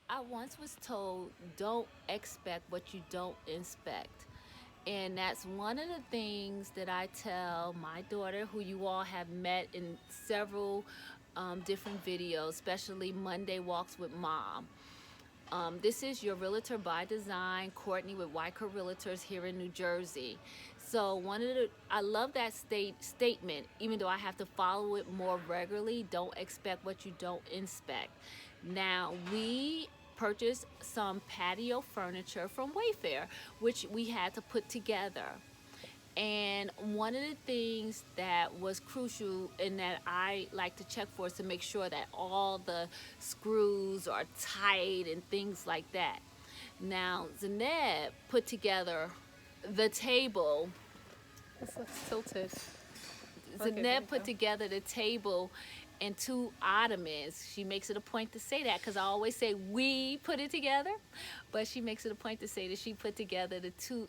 I once was told, don't expect what you don't inspect. And that's one of the things that I tell my daughter, who you all have met in several different videos, especially Monday Walks with Mom. This is your realtor by design, Courtney with Wyker Realtors here in New Jersey. So I love that statement, even though I have to follow it more regularly. Don't expect what you don't inspect. Now we purchased some patio furniture from Wayfair, which we had to put together. And one of the things that was crucial and that I like to check for is to make sure that all the screws are tight and things like that. Now, Zaneb put together the table. This looks tilted. Okay, there Zaneb you put go. together the table and two ottomans. She makes it a point to say that because I always say we put it together, but she makes it a point to say that she put together the two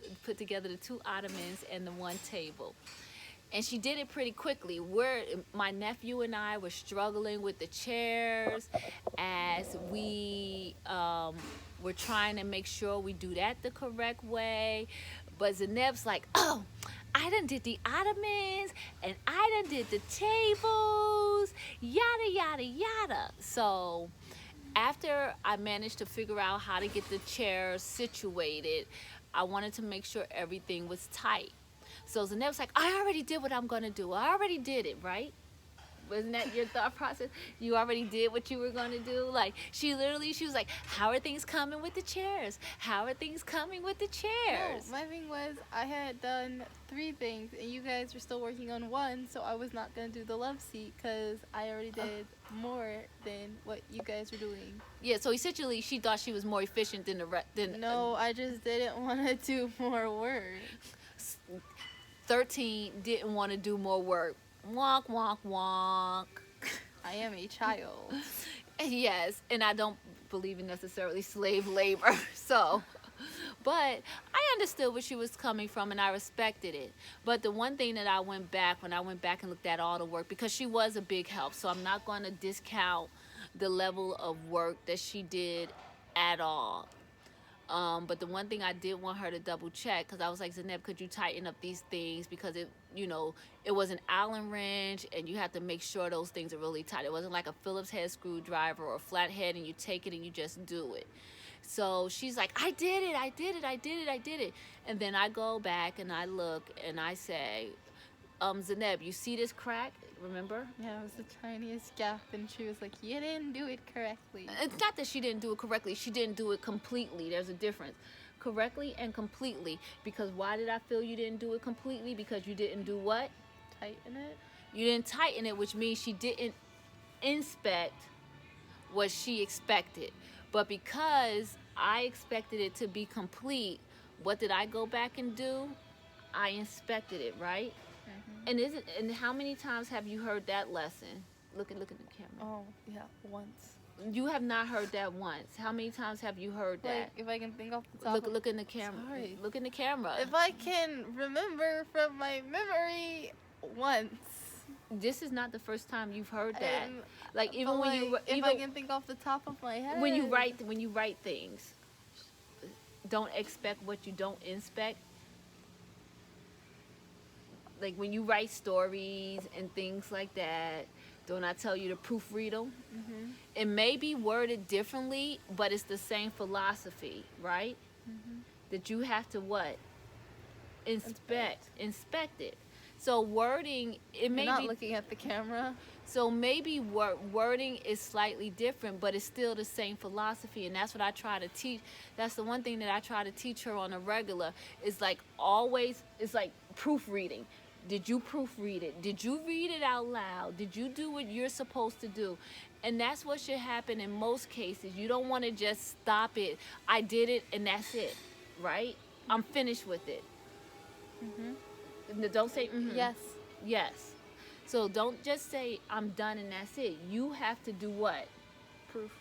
ottomans and the one table. And she did it pretty quickly. My nephew and I were struggling with the chairs as we were trying to make sure we do that the correct way. But Zaneb's like, oh, I done did the ottomans and I done did the tables, yada yada yada. So after I managed to figure out how to get the chairs situated, I wanted to make sure everything was tight. So Zaneb's like, I already did what I'm gonna do. I already did it, right? Wasn't that your thought process? You already did what you were gonna do. Like she was like, how are things coming with the chairs? How are things coming with the No, chairs? my thing was I had done 3 things and you guys were still working on one, so I was not gonna do the love seat because I already did more than what you guys were doing. Yeah. So essentially, she thought she was more efficient than the than No, I just didn't want to do more work. 13 didn't want to do more work. Wonk wonk wonk. I am a child. Yes, and I don't believe in necessarily slave labor. So, but I understood where she was coming from and I respected it. But the one thing that when I went back and looked at all the work, because she was a big help, so I'm not going to discount the level of work that she did at all. But the one thing I did want her to double check, because I was like, Zaneb, could you tighten up these things? Because it was an Allen wrench and you have to make sure those things are really tight. It wasn't like a Phillips head screwdriver or a flathead and you take it and you just do it. So she's like, I did it, I did it, I did it, I did it. And then I go back and I look and I say, Zaneb, you see this crack? Remember? Yeah, it was the tiniest gap, and she was like, you didn't do it correctly. It's not that she didn't do it correctly. She didn't do it completely. There's a difference. Correctly and completely. Because why did I feel you didn't do it completely? Because you didn't do what? Tighten it. You didn't tighten it, which means she didn't inspect what she expected. But because I expected it to be complete, what did I go back and do? I inspected it, right? And how many times have you heard that lesson? Look at the camera. Oh, yeah, once. You have not heard that once. How many times have you heard that? Like, if I can think off the top Look in the camera. Sorry. Look in the camera. If I can remember from my memory, once. This is not the first time you've heard that. Like even But, when like, if I can think off the top of my head. when you write things, don't expect what you don't inspect. Like when you write stories and things like that, don't I tell you to proofread them? Mm-hmm. It may be worded differently, but it's the same philosophy, right? Mm-hmm. That you have to what? Inspect it. So wording, it may You're not be looking at the camera. so maybe wording is slightly different, but it's still the same philosophy, and that's what I try to teach. That's the one thing that I try to teach her on a regular. Is like always, it's like proofreading. Did you proofread it? Did you read it out loud? Did you do what you're supposed to do? And that's what should happen in most cases. You don't want to just stop it. I did it and that's it, right? I'm finished with it. Don't say Yes. yes. So don't just say I'm done and that's it. You have to do what? Proof.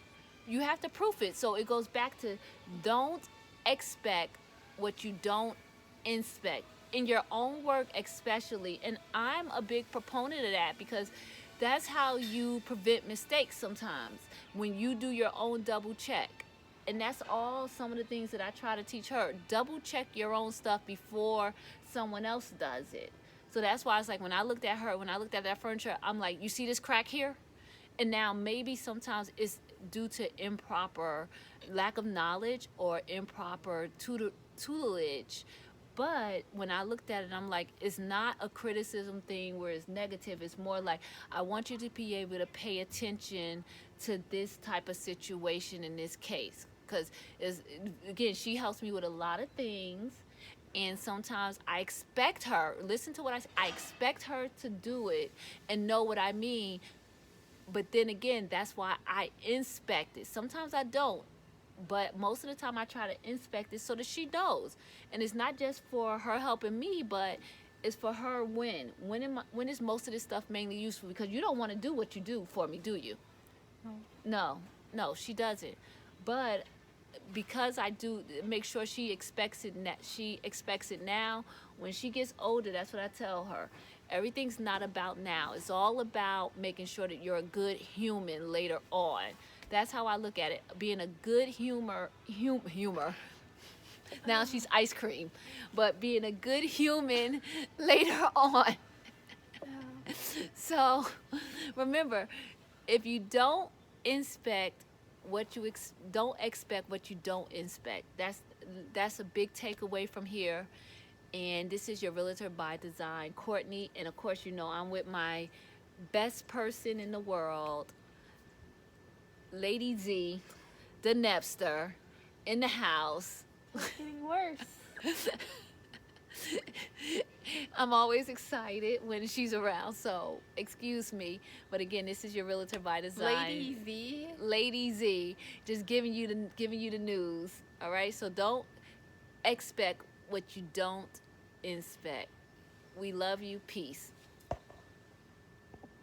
You have to proof it. So it goes back to don't expect what you don't inspect in your own work, especially. And I'm a big proponent of that because that's how you prevent mistakes sometimes when you do your own double check. And that's all some of the things that I try to teach her. Double check your own stuff before someone else does it. So that's why it's like when I looked at her, when I looked at that furniture, I'm like, you see this crack here? And now maybe sometimes it's due to improper lack of knowledge or improper tutelage. But when I looked at it, I'm like, it's not a criticism thing where it's negative. It's more like, I want you to be able to pay attention to this type of situation in this case. Because, again, she helps me with a lot of things. And sometimes I expect her, listen to what I say, I expect her to do it and know what I mean. But then again, that's why I inspect it. Sometimes I don't. But most of the time I try to inspect it so that she knows. And it's not just for her helping me, but it's for her when. When is most of this stuff mainly useful? Because you don't want to do what you do for me, do you? No, she doesn't. But because I do make sure she expects it now. When she gets older, that's what I tell her. Everything's not about now. It's all about making sure that you're a good human later on. That's how I look at it. Being a good humor. Now she's ice cream. But being a good human later on. So remember, if you don't inspect don't expect what you don't inspect. That's a big takeaway from here. And this is your Realtor by Design, Courtney. And of course, you know, I'm with my best person in the world, Lady Z, the Nepster, in the house. It's getting worse. I'm always excited when she's around, so excuse me. But again, this is your Realtor by Design, Lady Z, just giving you the news. All right, so don't expect what you don't inspect. We love you. Peace.